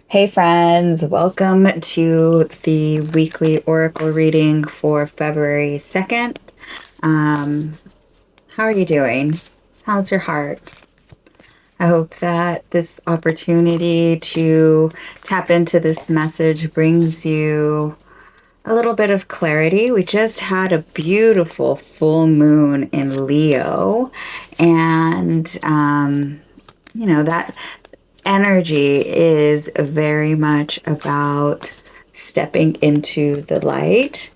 Hey friends, welcome to the weekly oracle reading for February 2nd. Um, how are you doing? How's your heart? I hope that this opportunity to tap into this message brings you a little bit of clarity. We just had a beautiful full moon in Leo, and that energy is very much about stepping into the light.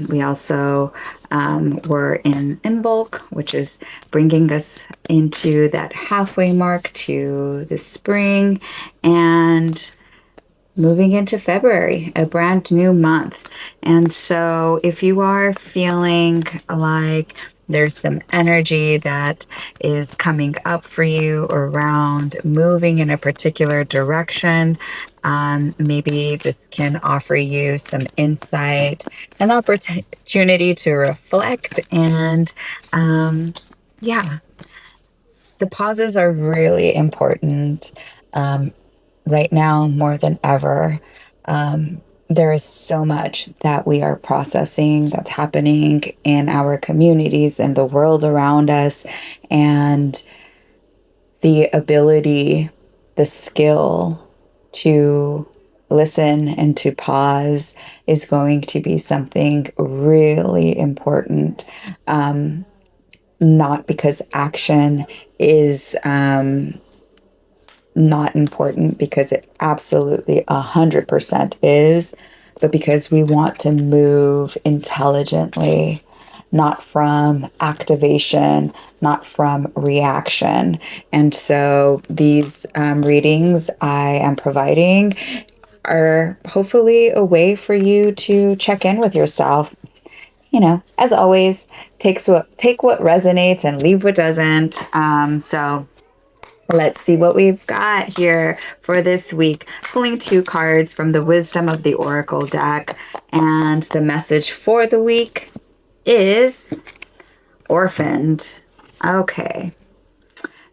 We also were in bulk, which is bringing us into that halfway mark to the spring and moving into February, a brand new month. And so if you are feeling like there's some energy that is coming up for you around moving in a particular direction, maybe this can offer you some insight, an opportunity to reflect, and yeah, the pauses are really important. Right now more than ever. There is so much that we are processing that's happening in our communities and the world around us. And the ability, the skill to listen and to pause is going to be something really important. Not because action is not important, because it absolutely 100% is, but because we want to move intelligently, not from activation, not from reaction. And so these readings I am providing are hopefully a way for you to check in with yourself. As always, take what resonates and leave what doesn't. So let's see what we've got here for this week. Pulling two cards from the Wisdom of the Oracle deck. And the message for the week is orphaned. Okay.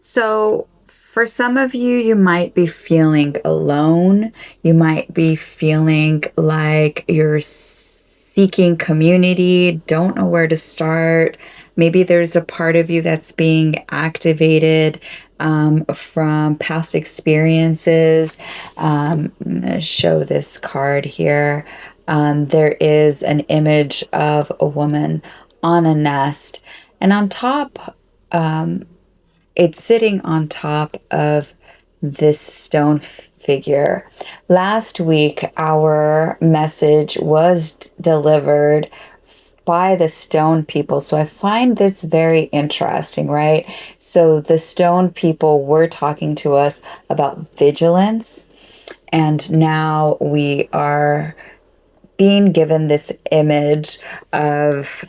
So for some of you, you might be feeling alone. You might be feeling like you're seeking community, don't know where to start. Maybe there's a part of you that's being activated from past experiences. I'm going to show this card here. There is an image of a woman on a nest, and on top, it's sitting on top of this stone figure. Last week, our message was delivered by the stone people. So I find this very interesting, right? So the stone people were talking to us about vigilance, and now we are being given this image of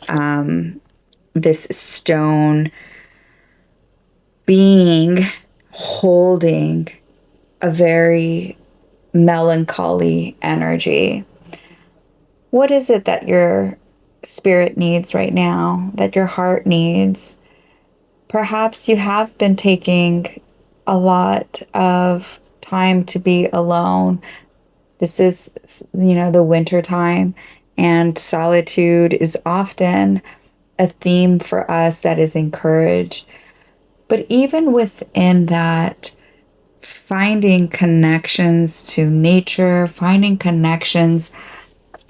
this stone being holding a very melancholy energy. What is it that your spirit needs right now, that your heart needs? Perhaps you have been taking a lot of time to be alone. This is, the winter time, and solitude is often a theme for us that is encouraged. But even within that, finding connections to nature, finding connections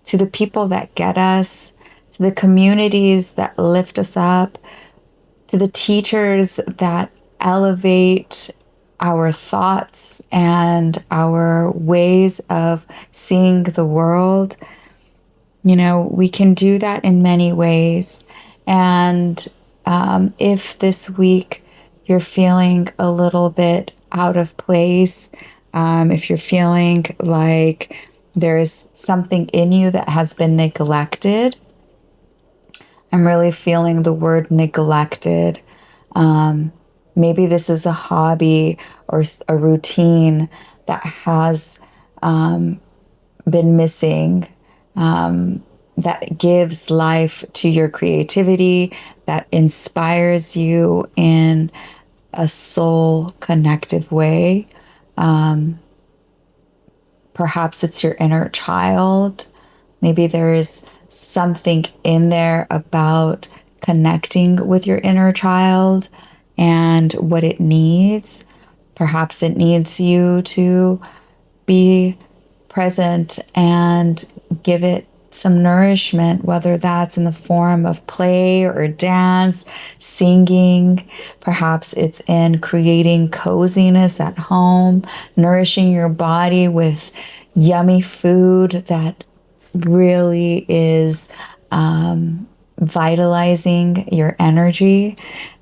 to the people that get us, to the communities that lift us up, to the teachers that elevate our thoughts and our ways of seeing the world. We can do that in many ways. And if this week you're feeling a little bit out of place, if you're feeling like there is something in you that has been neglected, I'm really feeling the word neglected. Maybe this is a hobby or a routine that has been missing, that gives life to your creativity, that inspires you in a soul connective way. Perhaps it's your inner child. Maybe there's something in there about connecting with your inner child and what it needs. Perhaps it needs you to be present and give it some nourishment, whether that's in the form of play or dance, singing. Perhaps it's in creating coziness at home, nourishing your body with yummy food that really is vitalizing your energy.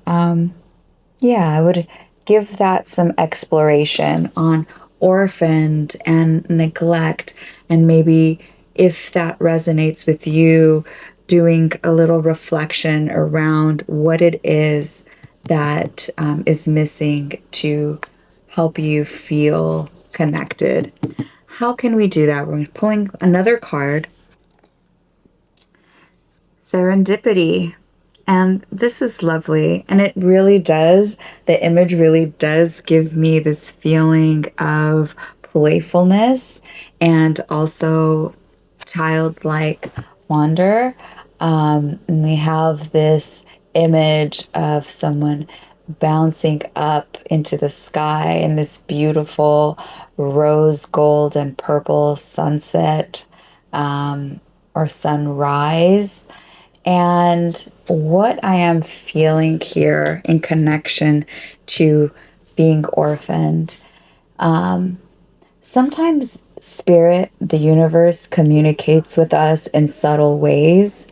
Yeah, I would give that some exploration on orphaned and neglect, and maybe if that resonates with you, doing a little reflection around what it is that is missing to help you feel connected. How can we do that? We're pulling another card, serendipity. And this is lovely. And it really does, the image really does give me this feeling of playfulness and also childlike wonder. And we have this image of someone bouncing up into the sky in this beautiful rose gold and purple sunset or sunrise. And what I am feeling here in connection to being orphaned, sometimes spirit, the universe, communicates with us in subtle ways.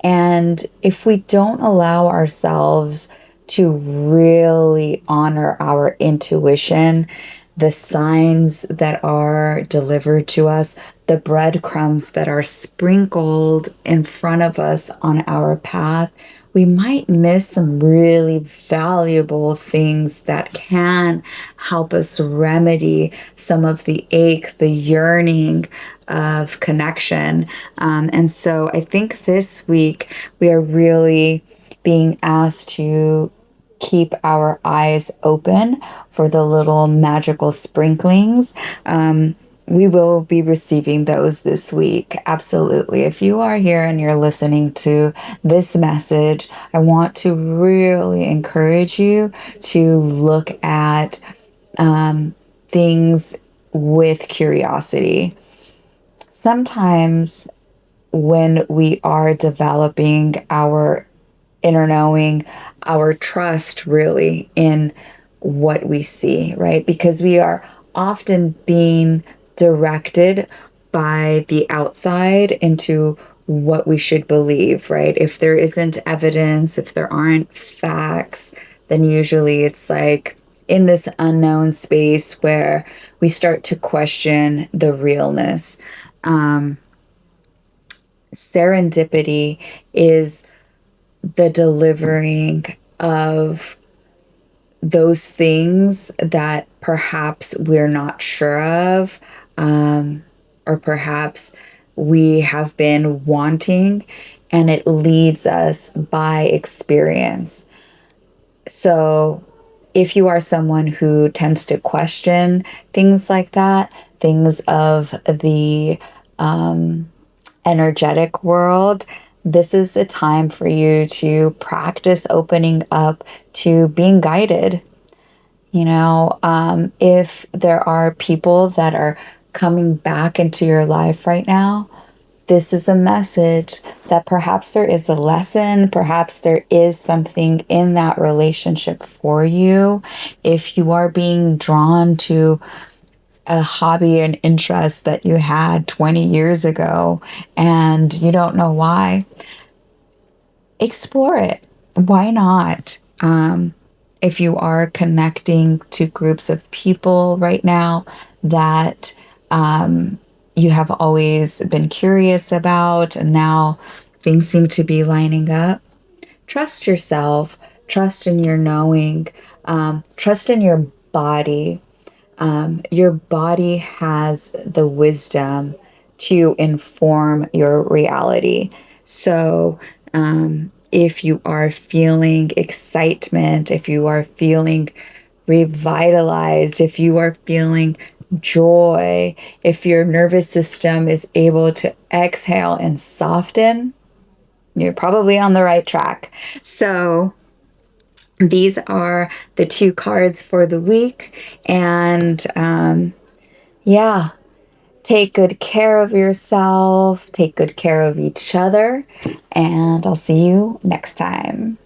And if we don't allow ourselves to really honor our intuition, the signs that are delivered to us, the breadcrumbs that are sprinkled in front of us on our path, we might miss some really valuable things that can help us remedy some of the ache, the yearning of connection. And so I think this week we are really being asked to keep our eyes open for the little magical sprinklings. We will be receiving those this week. Absolutely. If you are here and you're listening to this message, I want to really encourage you to look at things with curiosity. Sometimes when we are developing our inner knowing, our trust really in what we see, right? Because we are often being directed by the outside into what we should believe, right? If there isn't evidence, if there aren't facts, then usually it's like in this unknown space where we start to question the realness. Serendipity is the delivering of those things that perhaps we're not sure of, or perhaps we have been wanting, and it leads us by experience. So, if you are someone who tends to question things like that, things of the energetic world, this is a time for you to practice opening up to being guided. If there are people that are coming back into your life right now, this is a message that perhaps there is a lesson, perhaps there is something in that relationship for you. If you are being drawn to a hobby and interest that you had 20 years ago and you don't know why, explore it. Why not? If you are connecting to groups of people right now that you have always been curious about, and now things seem to be lining up, trust yourself, trust in your knowing, trust in your body. Your body has the wisdom to inform your reality. So, if you are feeling excitement, if you are feeling revitalized, if you are feeling joy, if your nervous system is able to exhale and soften, you're probably on the right track. So, these are the two cards for the week. And yeah, take good care of yourself, take good care of each other, and I'll see you next time.